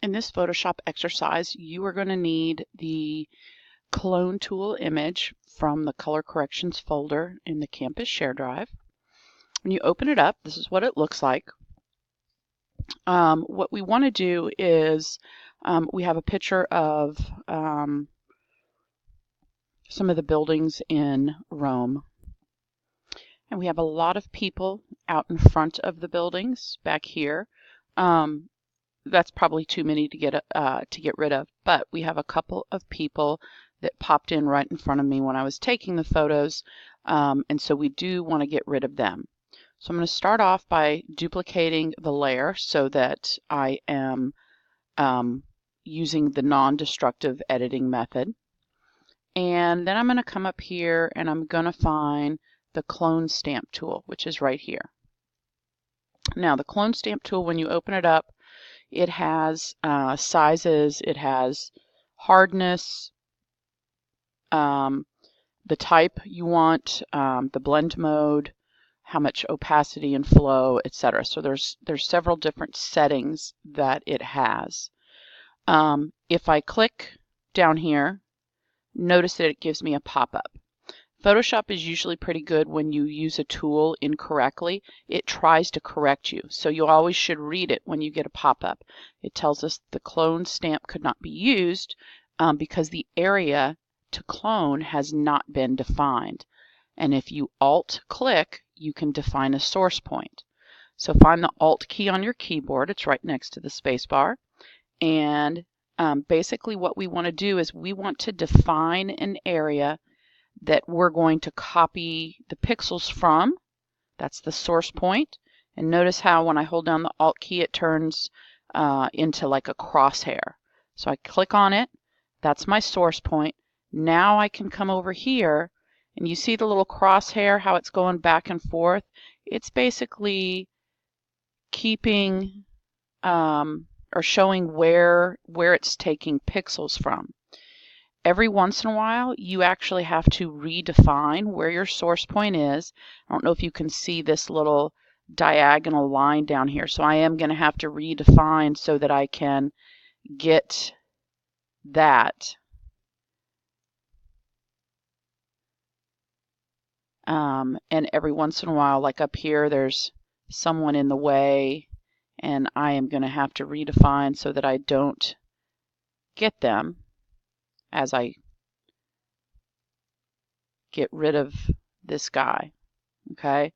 In this Photoshop exercise, you are going to need the clone tool image from the color corrections folder in the Campus Share Drive. When you open it up, this is what it looks like. What we want to do is we have a picture of some of the buildings in Rome. And we have a lot of people out in front of the buildings back here. That's probably too many to get rid of, but we have a couple of people that popped in right in front of me when I was taking the photos, and so we do want to get rid of them. So I'm going to start off by duplicating the layer so that I am using the non-destructive editing method. And then I'm going to come up here and I'm going to find the clone stamp tool, which is right here. Now the clone stamp tool, when you open it up, it has sizes, it has hardness, the type you want, the blend mode, how much opacity and flow, etc. So there's several different settings that it has. If I click down here, notice that it gives me a pop-up. Photoshop is usually pretty good when you use a tool incorrectly. It tries to correct you, so you always should read it when you get a pop-up. It tells us the clone stamp could not be used because the area to clone has not been defined. And if you Alt-click, you can define a source point. So find the Alt key on your keyboard. It's right next to the space bar. And basically what we want to do is we want to define an area that we're going to copy the pixels from. That's the source point. And notice how when I hold down the Alt key, it turns into like a crosshair. So I click on it. That's my source point. Now I can come over here and you see the little crosshair, how it's going back and forth. It's basically keeping or showing where it's taking pixels from. Every once in a while, you actually have to redefine where your source point is. I don't know if you can see this little diagonal line down here. So I am going to have to redefine so that I can get that. And every once in a while, like up here, there's someone in the way, and I am going to have to redefine so that I don't get them as I get rid of this guy. Okay,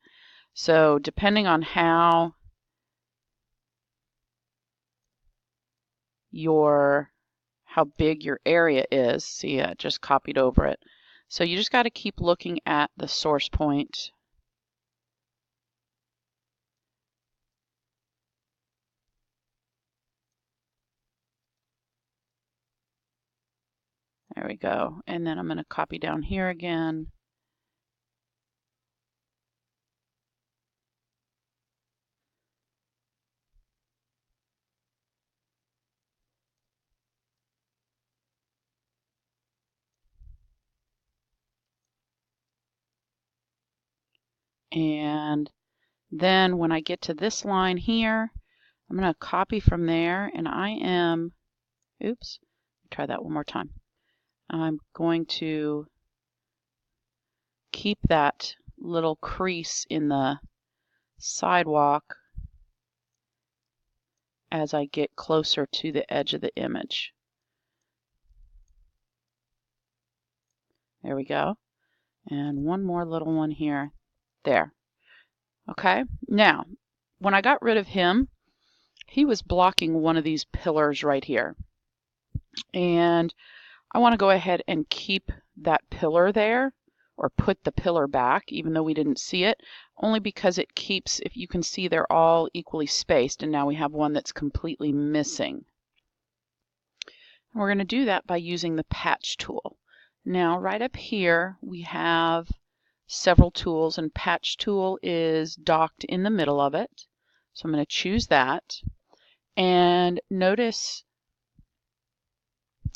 so depending on how big your area is, see, I just copied over it. So you just got to keep looking at the source point. There we go. And then I'm going to copy down here again. And then when I get to this line here, I'm going to copy from there, and I am, oops, try that one more time. I'm going to keep that little crease in the sidewalk as I get closer to the edge of the image. There we go. And one more little one here. There. Okay, now when I got rid of him, he was blocking one of these pillars right here. And I want to go ahead and keep that pillar there, or put the pillar back, even though we didn't see it, only because it keeps, if you can see, they're all equally spaced, and now we have one that's completely missing. And we're going to do that by using the patch tool. Now right up here we have several tools, and patch tool is docked in the middle of it. So I'm going to choose that, and notice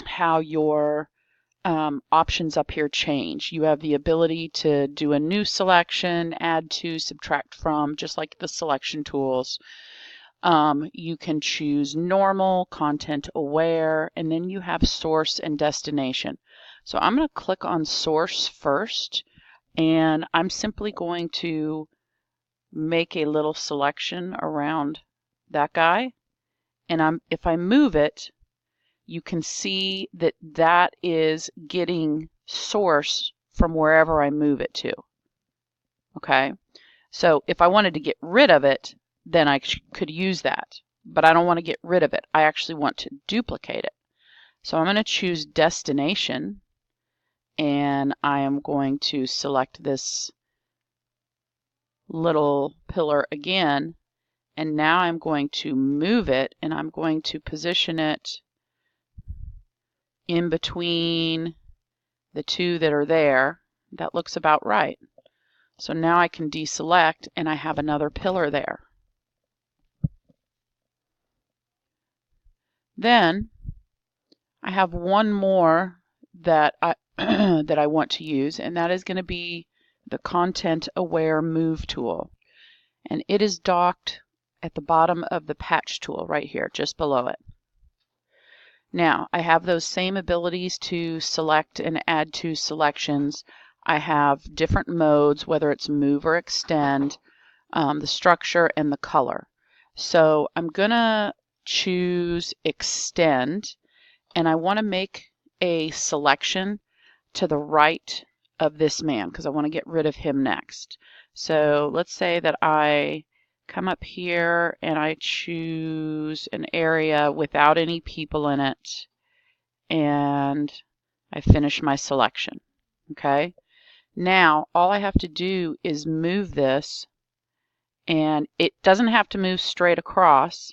how your options up here change. You have the ability to do a new selection, add to, subtract from, just like the selection tools. You can choose normal, content aware, and then you have source and destination. So I'm going to click on source first, and I'm simply going to make a little selection around that guy. And if I move it, you can see that that is getting source from wherever I move it to. Okay, so if I wanted to get rid of it, then I could use that, but I don't want to get rid of it. I actually want to duplicate it. So I'm going to choose destination, and I am going to select this little pillar again, and now I'm going to move it, and I'm going to position it in between the two that are there. That looks about right. So now I can deselect, and I have another pillar there. Then I have one more that I that I want to use, and that is going to be the Content Aware Move tool. And it is docked at the bottom of the patch tool right here, just below it. Now, I have those same abilities to select and add to selections. I have different modes, whether it's move or extend, the structure, and the color. So I'm going to choose extend, and I want to make a selection to the right of this man because I want to get rid of him next. So let's say that I come up here and I choose an area without any people in it, and I finish my selection. Okay, now all I have to do is move this, and it doesn't have to move straight across,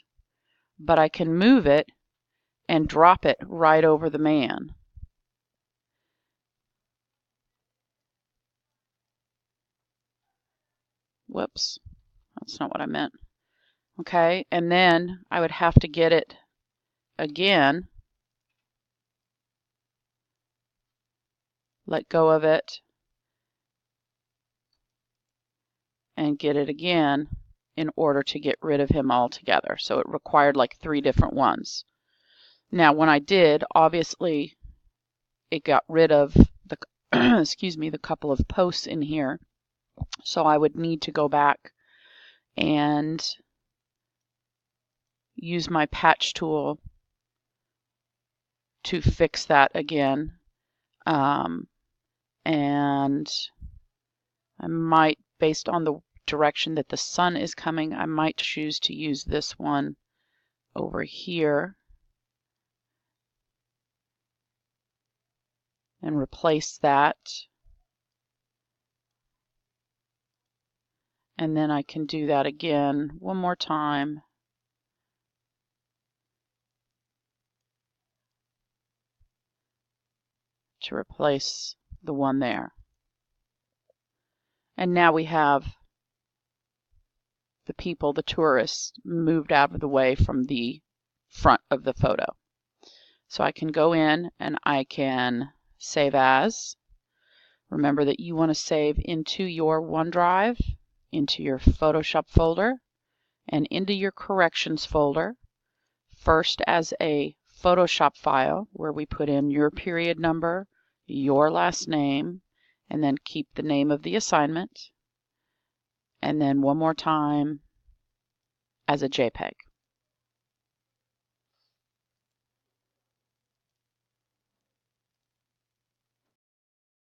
but I can move it and drop it right over the man. Whoops, that's not what I meant. Okay, and then I would have to get it again, let go of it, and get it again in order to get rid of him altogether. So it required like 3 different ones. Now when I did, obviously it got rid of the excuse me, the couple of posts in here. So I would need to go back and use my patch tool to fix that again. And I might, based on the direction that the sun is coming, I might choose to use this one over here and replace that. And then I can do that again one more time. To replace the one there. And now we have the people, the tourists, moved out of the way from the front of the photo. So I can go in and I can save as. Remember that you want to save into your OneDrive, into your Photoshop folder, and into your corrections folder. First as a Photoshop file where we put in your period number, your last name, and then keep the name of the assignment. And then one more time as a JPEG.